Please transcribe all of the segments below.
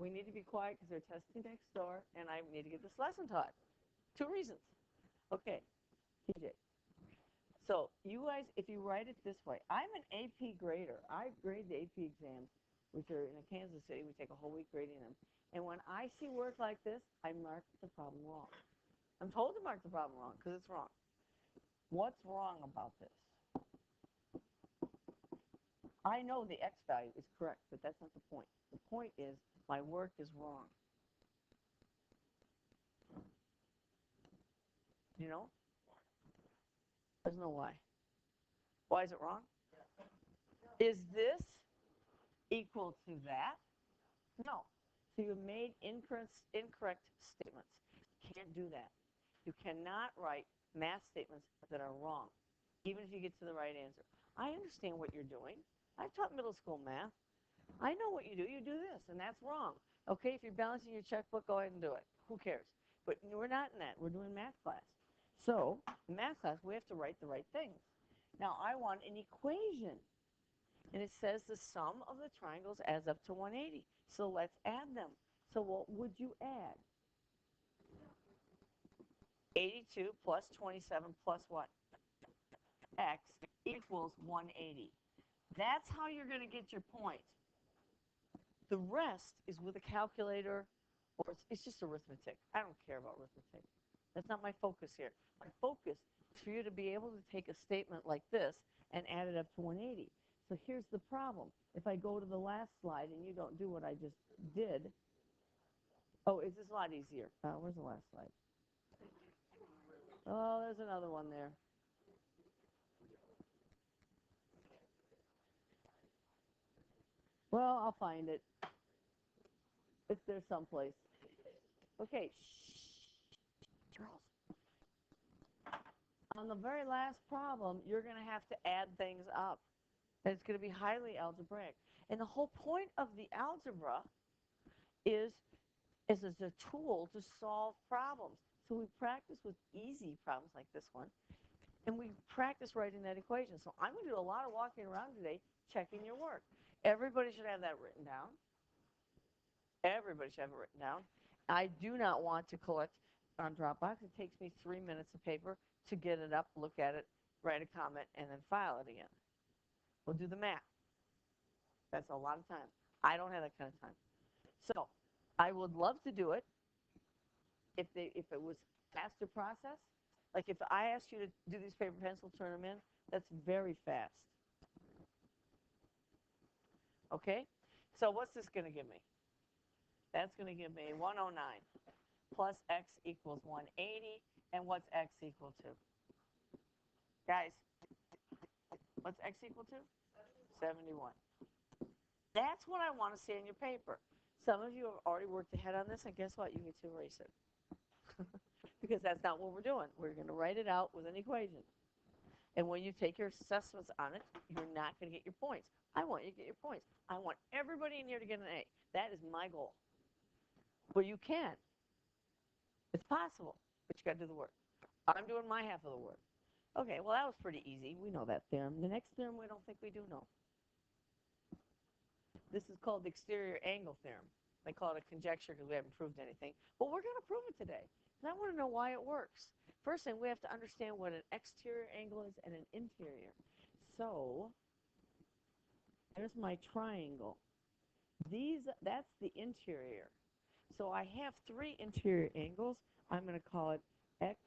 We need to be quiet because they're testing next door, and I need to get this lesson taught. 2 reasons. Okay, TJ. So you guys, if you write it this way, I'm an AP grader. I grade the AP exams, which are in Kansas City. We take a whole week grading them. And when I see work like this, I mark the problem wrong. I'm told to mark the problem wrong because it's wrong. What's wrong about this? I know the X value is correct, but that's not the point. The point is my work is wrong. You know? There's no why. Why is it wrong? Is this equal to that? No. So you made incorrect statements. You can't do that. You cannot write math statements that are wrong, even if you get to the right answer. I understand what you're doing. I've taught middle school math. I know what you do. You do this, and that's wrong. Okay, if you're balancing your checkbook, go ahead and do it. Who cares? But we're not in that. We're doing math class. So in math class, we have to write the right things. Now, I want an equation. And it says the sum of the triangles adds up to 180. So let's add them. So what would you add? 82 plus 27 plus what? X equals 180. That's how you're going to get your point. The rest is with a calculator, or it's just arithmetic. I don't care about arithmetic. That's not my focus here. My focus is for you to be able to take a statement like this and add it up to 180. So here's the problem. If I go to the last slide and you don't do what I just did, oh, is this a lot easier? Where's the last slide? Oh, there's another one there. Well, I'll find it. It's there someplace. Okay. Charles. On the very last problem, you're going to have to add things up. And it's going to be highly algebraic. And the whole point of the algebra is as a tool to solve problems. So we practice with easy problems like this one, and we practice writing that equation. So I'm going to do a lot of walking around today checking your work. Everybody should have that written down. Everybody should have it written down. I do not want to collect on Dropbox. It takes me 3 minutes of paper to get it up, look at it, write a comment, and then file it again. We'll do the math. That's a lot of time. I don't have that kind of time. So I would love to do it if it was faster process. Like if I asked you to do these paper pencil, turn them in, that's very fast. Okay? So what's this going to give me? That's going to give me 109 plus x equals 180. And what's x equal to? Guys, what's x equal to? 71. That's what I want to see in your paper. Some of you have already worked ahead on this, and guess what? You get to erase it. Because that's not what we're doing. We're going to write it out with an equation. And when you take your assessments on it, you're not going to get your points. I want you to get your points. I want everybody in here to get an A. That is my goal. Well, you can. It's possible, but you got to do the work. I'm doing my half of the work. Okay, well, that was pretty easy. We know that theorem. The next theorem we don't think we do know. This is called the exterior angle theorem. They call it a conjecture because we haven't proved anything. But we're going to prove it today. And I want to know why it works. First thing, we have to understand what an exterior angle is and an interior. So there's my triangle. That's the interior. So I have 3 interior angles. I'm going to call it X,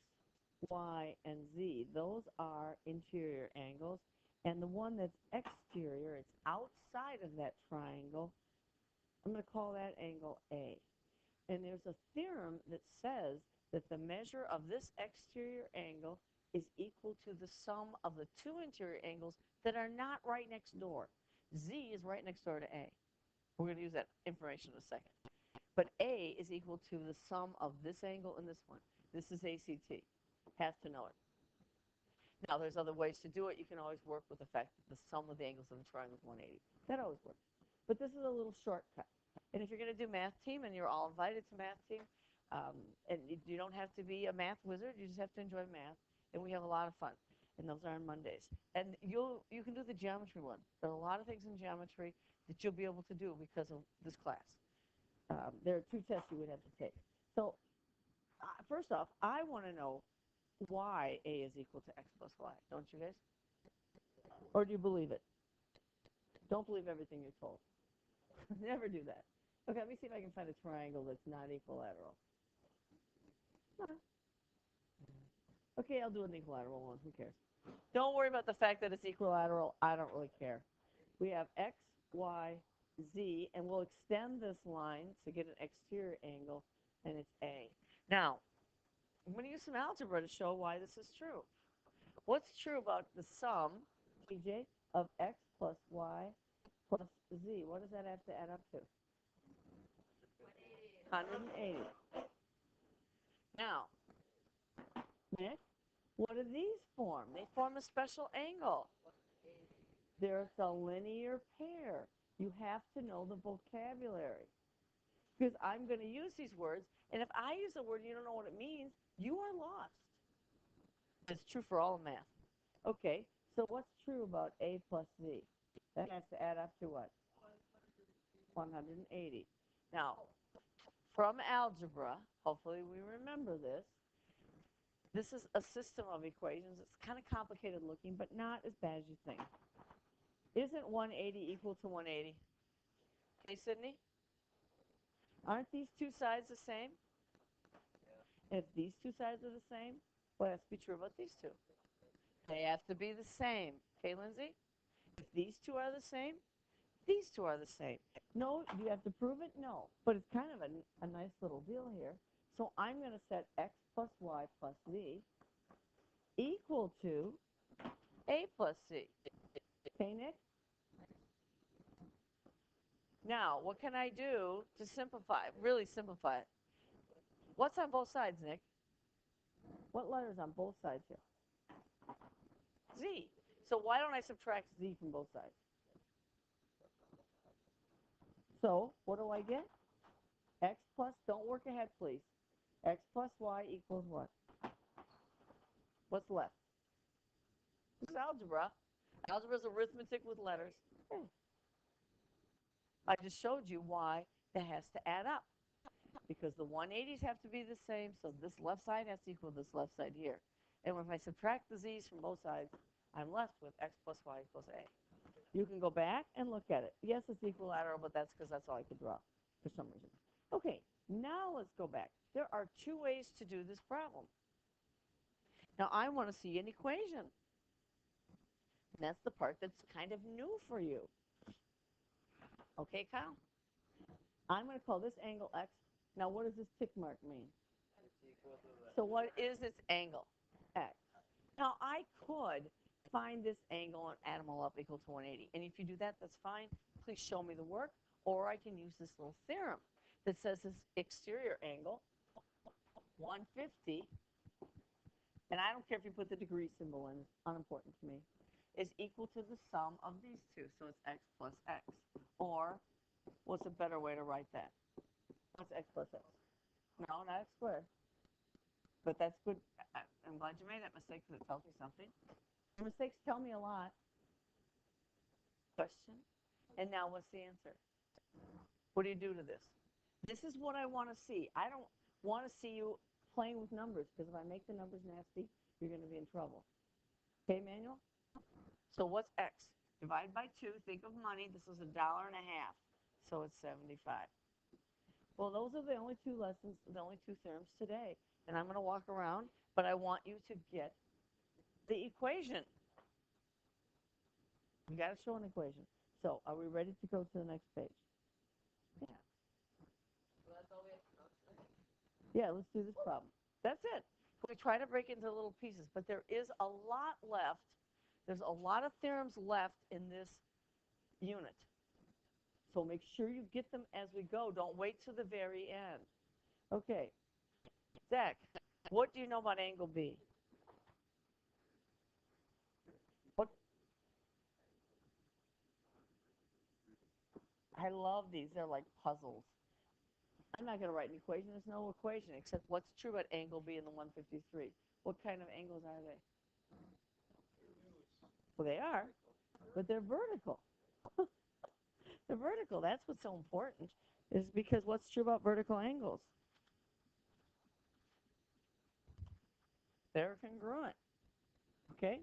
Y, and Z. Those are interior angles. And the one that's exterior, it's outside of that triangle, I'm going to call that angle A. And there's a theorem that says that the measure of this exterior angle is equal to the sum of the 2 interior angles that are not right next door. Z is right next door to A. We're going to use that information in a second. But A is equal to the sum of this angle and this one. This is ACT. Has to know it. Now, there's other ways to do it. You can always work with the fact that the sum of the angles of the triangle is 180. That always works. But this is a little shortcut. And if you're going to do math team, and you're all invited to math team, and you don't have to be a math wizard, you just have to enjoy math, and we have a lot of fun. And those are on Mondays. And you can do the geometry one. There are a lot of things in geometry that you'll be able to do because of this class. there are two tests you would have to take. So first off, I want to know why a is equal to x plus y, don't you guys? Or do you believe it? Don't believe everything you're told. Never do that. Okay, let me see if I can find a triangle that's not equilateral. Okay, I'll do an equilateral one. Who cares? Don't worry about the fact that it's equilateral. I don't really care. We have x, y, z, and we'll extend this line to get an exterior angle, and it's a. Now, I'm going to use some algebra to show why this is true. What's true about the sum, TJ, of x plus y plus z? What does that have to add up to? 180. Now, Nick, what do these form? They form a special angle. There's a linear pair. You have to know the vocabulary. Because I'm going to use these words, and if I use a word and you don't know what it means, you are lost. It's true for all of math. Okay, so what's true about a plus z? That has to add up to what? 180. Now, from algebra, hopefully we remember this. This is a system of equations. It's kind of complicated looking, but not as bad as you think. Isn't 180 equal to 180? Hey, Sydney? Aren't these two sides the same? If these two sides are the same, what has to be true about these two? They have to be the same. Okay, Lindsay? If these two are the same, these two are the same. No, do you have to prove it? No. But it's kind of a nice little deal here. So I'm going to set x plus y plus z equal to a plus c. Okay, Nick? Now, what can I do to simplify, really simplify it? What's on both sides, Nick? What letter's on both sides here? Z. So why don't I subtract z from both sides? So what do I get? X plus, don't work ahead, please. X plus y equals what? What's left? This is algebra. Algebra is arithmetic with letters. I just showed you why that has to add up. Because the 180s have to be the same, so this left side has to equal this left side here. And if I subtract the z's from both sides, I'm left with x plus y equals a. You can go back and look at it. Yes, it's equilateral, but that's because that's all I could draw for some reason. Okay, now let's go back. There are two ways to do this problem. Now I want to see an equation. And that's the part that's kind of new for you. Okay, Kyle? I'm going to call this angle x. Now what does this tick mark mean? So what is its angle? X. Now I could find this angle and add them all up equal to 180. And if you do that, that's fine. Please show me the work. Or I can use this little theorem that says this exterior angle, 150, and I don't care if you put the degree symbol in, it's unimportant to me, is equal to the sum of these two. So it's x plus x. Or what's a better way to write that? What's x plus x? No, not x squared. But that's good. I'm glad you made that mistake because it tells me something. Mistakes tell me a lot. Question. And now what's the answer? What do you do to this? This is what I want to see. I don't want to see you playing with numbers because if I make the numbers nasty, you're going to be in trouble. Okay, Manuel? So what's x? Divide by 2. Think of money. This is $1.50. So it's 75. Well, those are the only two lessons, the only two theorems today. And I'm going to walk around, but I want you to get the equation. You got to show an equation. So are we ready to go to the next page? Yeah. Yeah, let's do this problem. That's it. We try to break into little pieces, but there is a lot left. There's a lot of theorems left in this unit. So make sure you get them as we go. Don't wait to the very end. Okay. Zach, what do you know about angle B? What? I love these. They're like puzzles. I'm not going to write an equation. There's no equation except what's true about angle B in the 153. What kind of angles are they? Well, they are, but they're vertical. The vertical, that's what's so important, is because what's true about vertical angles? They're congruent, okay?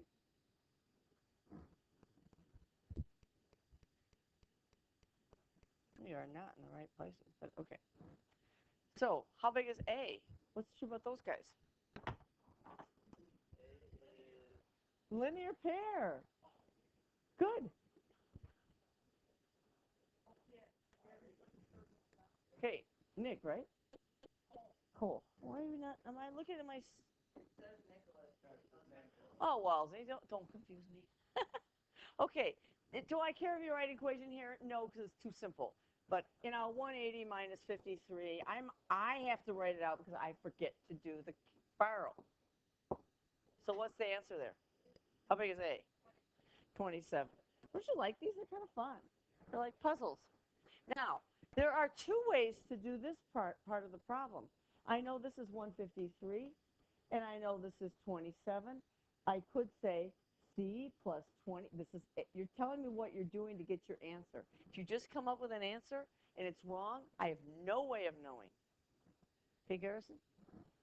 We are not in the right places, but okay. So how big is A? What's true about those guys? Linear pair. Good. Okay, Nick, right? Cool. Why are you not? Am I looking at my? Oh well, they don't confuse me. Okay. Do I care if you write equation here? No, because it's too simple. But 180 minus 53. I have to write it out because I forget to do the barrel. So what's the answer there? How big is A? 27. Don't you like these? They're kind of fun. They're like puzzles. Now, there are two ways to do this part of the problem. I know this is 153, and I know this is 27. I could say C plus 20. You're telling me what you're doing to get your answer. If you just come up with an answer and it's wrong, I have no way of knowing. Okay, Garrison?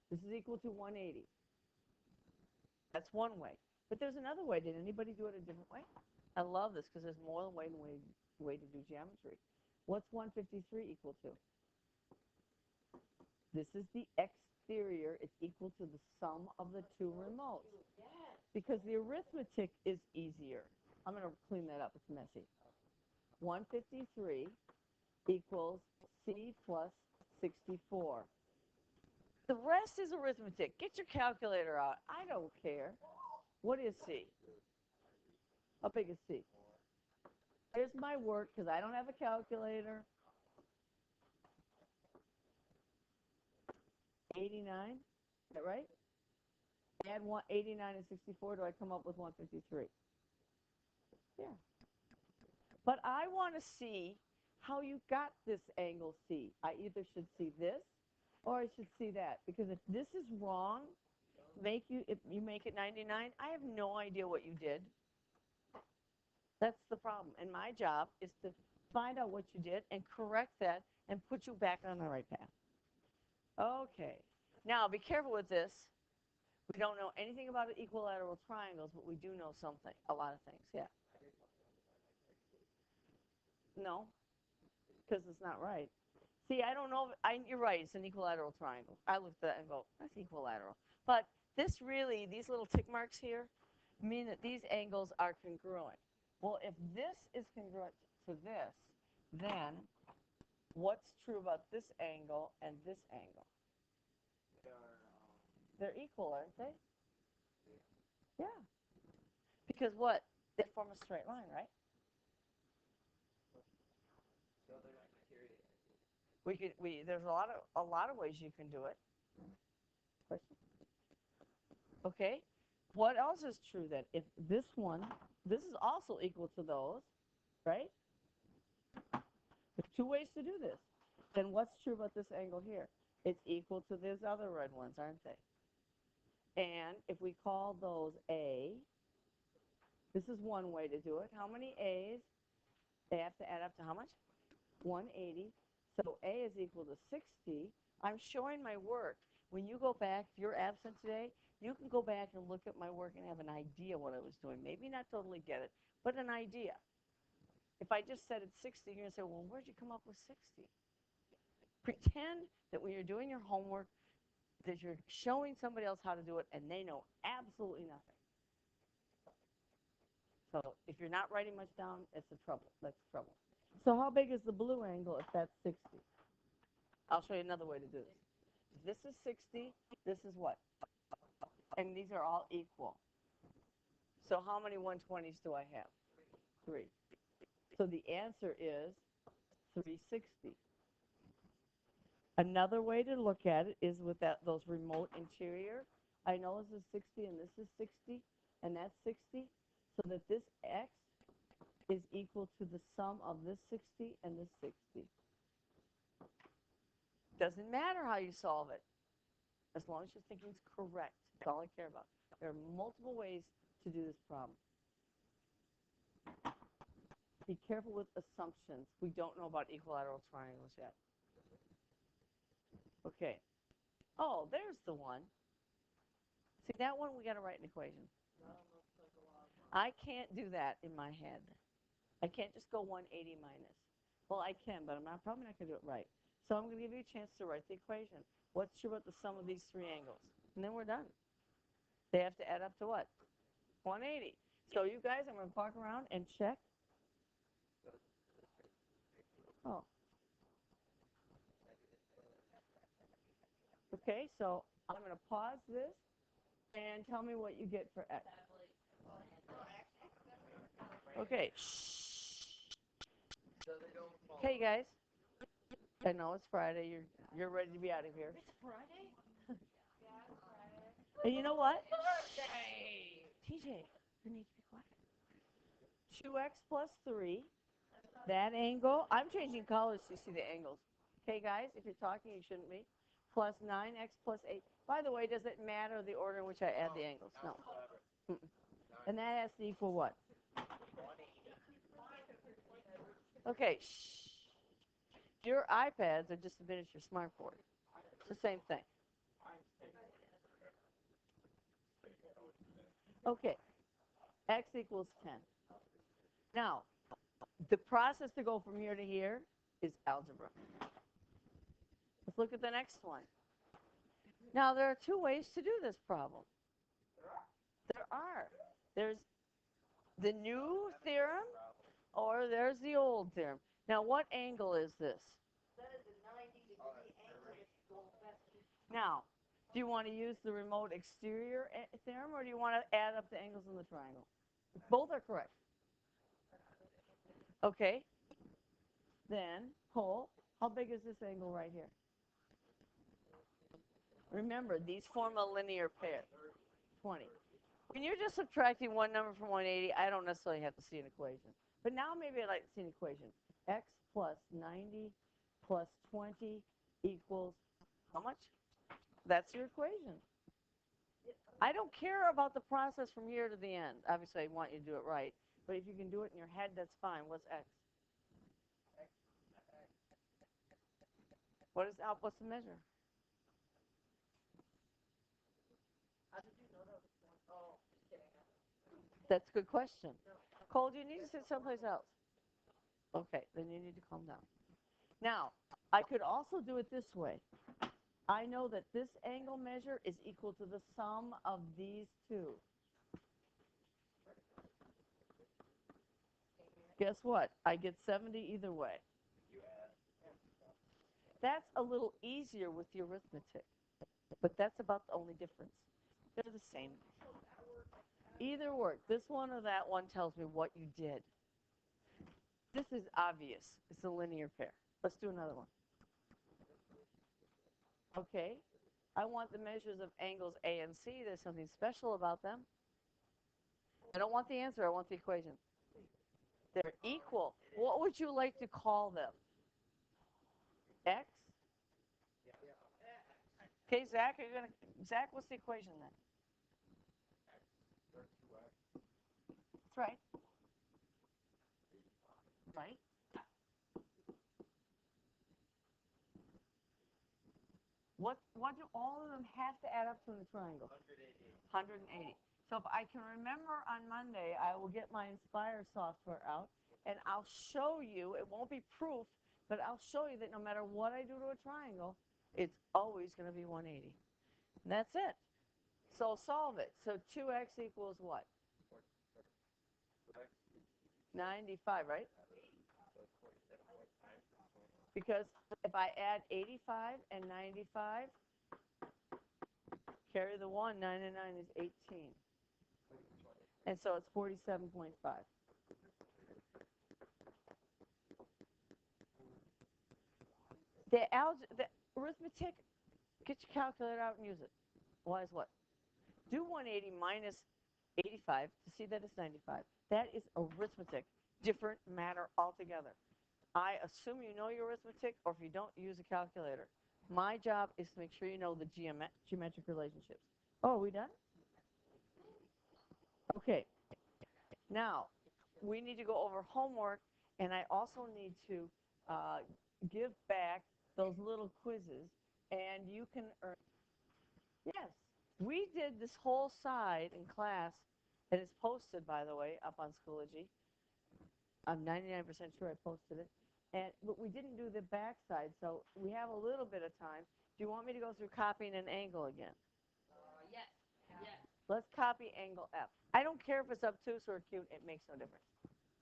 This is equal to 180. That's one way. But there's another way. Did anybody do it a different way? I love this because there's more than one way to do geometry. What's 153 equal to? This is the exterior. It's equal to the sum of the two remotes. Because the arithmetic is easier. I'm going to clean that up. It's messy. 153 equals C plus 64. The rest is arithmetic. Get your calculator out. I don't care. What is C? How big is C? Here's my work because I don't have a calculator. 89, is that right? Add 89 and 64, do I come up with 153? Yeah. But I want to see how you got this angle C. I either should see this or I should see that. Because if this is wrong, if you make it 99, I have no idea what you did. That's the problem. And my job is to find out what you did and correct that and put you back on the right path. Okay. Now, be careful with this. We don't know anything about equilateral triangles, but we do know something, a lot of things, yeah. No, because it's not right. See, I don't know. You're right. It's an equilateral triangle. I looked at that and go, that's equilateral. But these little tick marks here, mean that these angles are congruent. Well, if this is congruent to this, then what's true about this angle and this angle? They're equal, aren't they? Yeah. Because what? They form a straight line, right? There's a lot of ways you can do it. Question? Okay. What else is true then? If this is also equal to those, right? There's two ways to do this. Then what's true about this angle here? It's equal to these other red ones, aren't they? And if we call those A, this is one way to do it. How many A's? They have to add up to how much? 180. So A is equal to 60. I'm showing my work. When you go back, if you're absent today, you can go back and look at my work and have an idea what I was doing. Maybe not totally get it, but an idea. If I just said it's 60, you're going to say, well, where'd you come up with 60? Pretend that when you're doing your homework, that you're showing somebody else how to do it, and they know absolutely nothing. So if you're not writing much down, it's a trouble. That's trouble. So how big is the blue angle if that's 60? I'll show you another way to do this. If this is 60, this is what? And these are all equal. So how many 120s do I have? 3. So the answer is 360. Another way to look at it is with those remote interior. I know this is 60 and this is 60 and that's 60. So that this x is equal to the sum of this 60 and this 60. Doesn't matter how you solve it, as long as you're thinking it's correct. That's all I care about. There are multiple ways to do this problem. Be careful with assumptions. We don't know about equilateral triangles yet. Okay. Oh, there's the one. See, that one we got to write an equation. I can't do that in my head. I can't just go 180 minus. Well, I can, but probably not going to do it right. So I'm going to give you a chance to write the equation. What's true about the sum of these three angles? And then we're done. They have to add up to what? 180. So you guys, I'm going to walk around and check. Oh. Okay, so I'm going to pause this and tell me what you get for x. Okay. Okay, guys. I know it's Friday. You're ready to be out of here. It's Friday? And you know what? Birthday! TJ, you need to be quiet. 2x plus 3. That angle. I'm changing colors so you see the angles. Okay, guys, if you're talking, you shouldn't be. Plus 9x plus 8. By the way, does it matter the order in which I add the angles? No. And that has to equal what? Okay, shh. Your iPads are just a miniature smartboard. It's the same thing. Okay, x equals 10. Now, the process to go from here to here is algebra. Let's look at the next one. Now, there are two ways to do this problem. There are. There's the new theorem, or there's the old theorem. Now, what angle is this? Now, do you want to use the remote exterior theorem, or do you want to add up the angles in the triangle? Both are correct. Okay. Then, Cole, how big is this angle right here? Remember, these form a linear pair. 20. When you're just subtracting one number from 180, I don't necessarily have to see an equation. But now maybe I'd like to see an equation. X plus 90 plus 20 equals how much? That's your equation. I don't care about the process from here to the end. Obviously, I want you to do it right. But if you can do it in your head, that's fine. What's X? What's the measure? That's a good question. Cole, do you need to sit someplace else? Okay, then you need to calm down. Now, I could also do it this way. I know that this angle measure is equal to the sum of these two. Guess what? I get 70 either way. That's a little easier with the arithmetic, but that's about the only difference. They're the same. Either work. This one or that one tells me what you did. This is obvious. It's a linear pair. Let's do another one. Okay. I want the measures of angles A and C. There's something special about them. I don't want the answer. I want the equation. They're equal. What would you like to call them? X? Okay, Zach, Zach, what's the equation then? That's right. Right? What do all of them have to add up to in the triangle? 180. So if I can remember on Monday, I will get my Inspire software out, and I'll show you, it won't be proof, but I'll show you that no matter what I do to a triangle, it's always going to be 180. And that's it. So solve it. So 2x equals what? 95, right? Because if I add 85 and 95, carry the 1, 9 and 9 is 18. And so it's 47.5. The arithmetic, get your calculator out and use it. Why is what? Do 180 minus 85 to see that it's 95. That is arithmetic. Different matter altogether. I assume you know your arithmetic, or if you don't, use a calculator. My job is to make sure you know the geometric relationships. Oh, are we done? Okay. Now, we need to go over homework, And I also need to give back those little quizzes, and you can earn. Yes, we did this whole side in class. It is posted, by the way, up on Schoology. I'm 99% sure I posted it. But we didn't do the back side, so we have a little bit of time. Do you want me to go through copying an angle again? Yes. Yes. Let's copy angle F. I don't care if it's obtuse or acute. It makes no difference.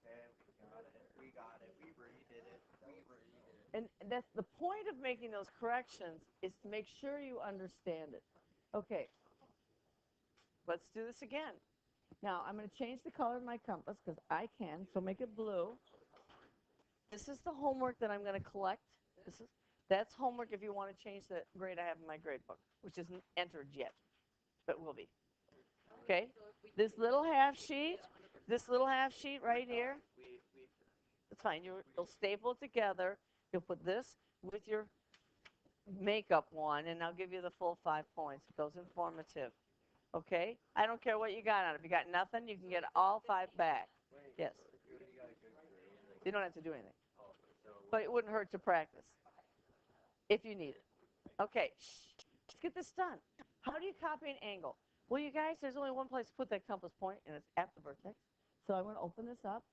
Okay, we got it. We redid it. And that's the point of making those corrections, is to make sure you understand it. Okay, let's do this again. Now, I'm going to change the color of my compass because I can, so make it blue. This is the homework that I'm going to collect. That's homework if you want to change the grade I have in my grade book, which isn't entered yet, but will be. Okay, this little half sheet right here, it's fine. You'll staple it together. You'll put this with your makeup one, and I'll give you the full 5 points. Those informative. Okay? I don't care what you got on it. If you got nothing, you can get all 5 back. Yes. You don't have to do anything. But it wouldn't hurt to practice if you need it. Okay. Let's get this done. How do you copy an angle? Well, you guys, there's only one place to put that compass point, and it's at the vertex. So I'm going to open this up.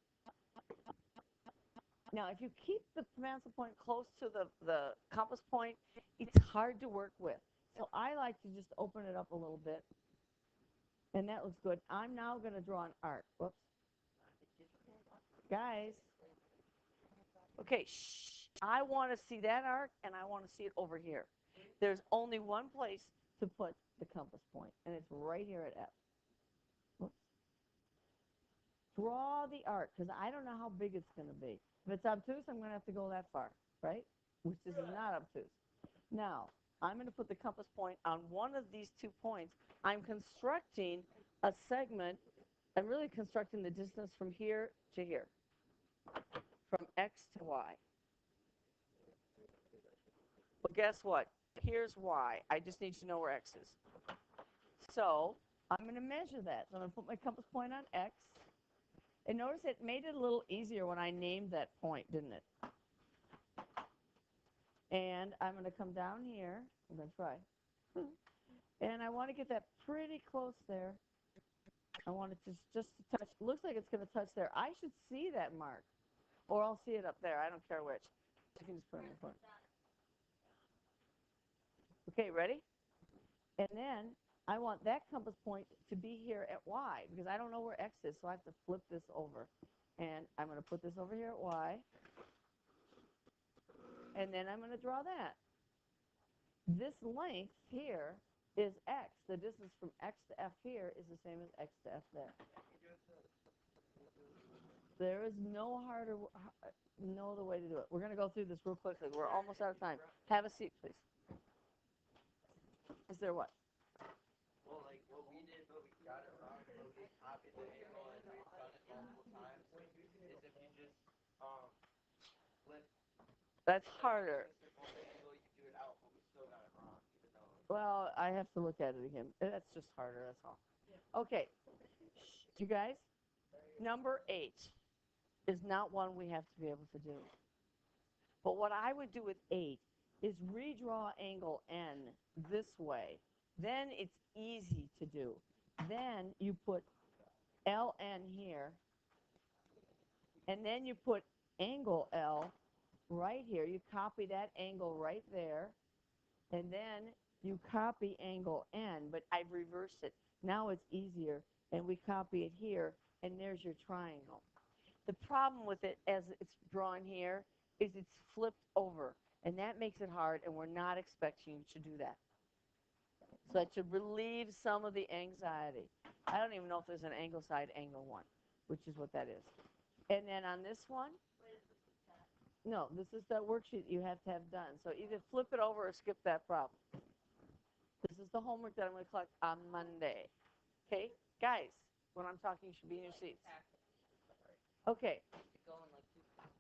Now, if you keep the pencil point close to the compass point, it's hard to work with. So I like to just open it up a little bit. And that looks good. I'm now going to draw an arc. Whoops. Guys. Okay, shh. I want to see that arc, and I want to see it over here. There's only one place to put the compass point, and it's right here at F. Whoops. Draw the arc, because I don't know how big it's going to be. If it's obtuse, I'm going to have to go that far, right? Which this is not obtuse. Now, I'm going to put the compass point on one of these 2 points. I'm constructing a segment. I'm really constructing the distance from here to here, from X to Y. Well, guess what? Here's Y. I just need to know where X is. So I'm going to measure that. So I'm going to put my compass point on X. And notice it made it a little easier when I named that point, didn't it? And I'm going to come down here. I'm going to try. And I want to get that pretty close there. I want it to just to touch. It looks like it's going to touch there. I should see that mark. Or I'll see it up there. I don't care which. You can just put it in the corner. Okay, ready? And then I want that compass point to be here at Y, because I don't know where X is, so I have to flip this over. And I'm going to put this over here at Y. And then I'm going to draw that. This length here is X. The distance from X to F here is the same as X to F there. There is no other way to do it. We're going to go through this real quickly. We're almost out of time. Have a seat, please. Is there what? Well, like what we did, but we got it wrong, but we copied the angle and we've done it multiple times, is if you just flip. That's harder. Angle, you do it out, but we still got it wrong. Well, I have to look at it again. That's just harder, that's all. Okay. You guys, number 8 is not one we have to be able to do. But what I would do with 8 is redraw angle N this way. Then it's easy to do. Then you put LN here, and then you put angle L right here. You copy that angle right there, and then you copy angle N, but I've reversed it. Now it's easier, and we copy it here, and there's your triangle. The problem with it, as it's drawn here, is it's flipped over, and that makes it hard, and we're not expecting you to do that. So that should relieve some of the anxiety. I don't even know if there's an angle side, angle 1, which is what that is. And then on this one, no, this is that worksheet you have to have done. So either flip it over or skip that problem. This is the homework that I'm going to collect on Monday. Okay? Guys, when I'm talking, you should be in your seats. Okay.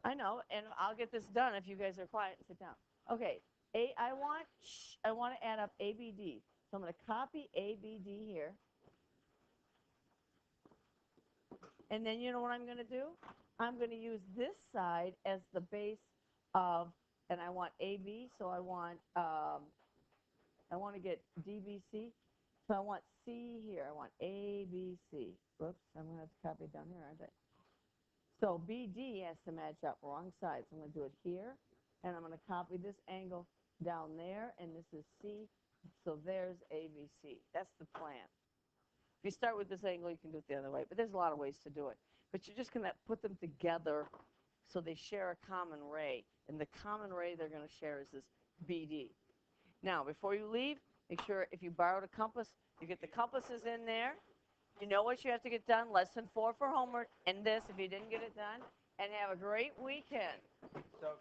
I know, and I'll get this done if you guys are quiet and sit down. Okay. I want to add up ABD. So I'm going to copy ABD here. And then you know what I'm going to do? I'm going to use this side as the base of, and I want AB, so I want to get DBC. So I want C here. I want ABC. Whoops, I'm going to have to copy it down here, aren't I? So BD has to match up wrong side. So I'm going to do it here, and I'm going to copy this angle down there, and this is C. So there's ABC. That's the plan. If you start with this angle, you can do it the other way, but there's a lot of ways to do it. But you're just going to put them together so they share a common ray, and the common ray they're going to share is this BD. Now, before you leave, make sure if you borrowed a compass, you get the compasses in there. You know what you have to get done, lesson 4 for homework, and this if you didn't get it done, and have a great weekend. So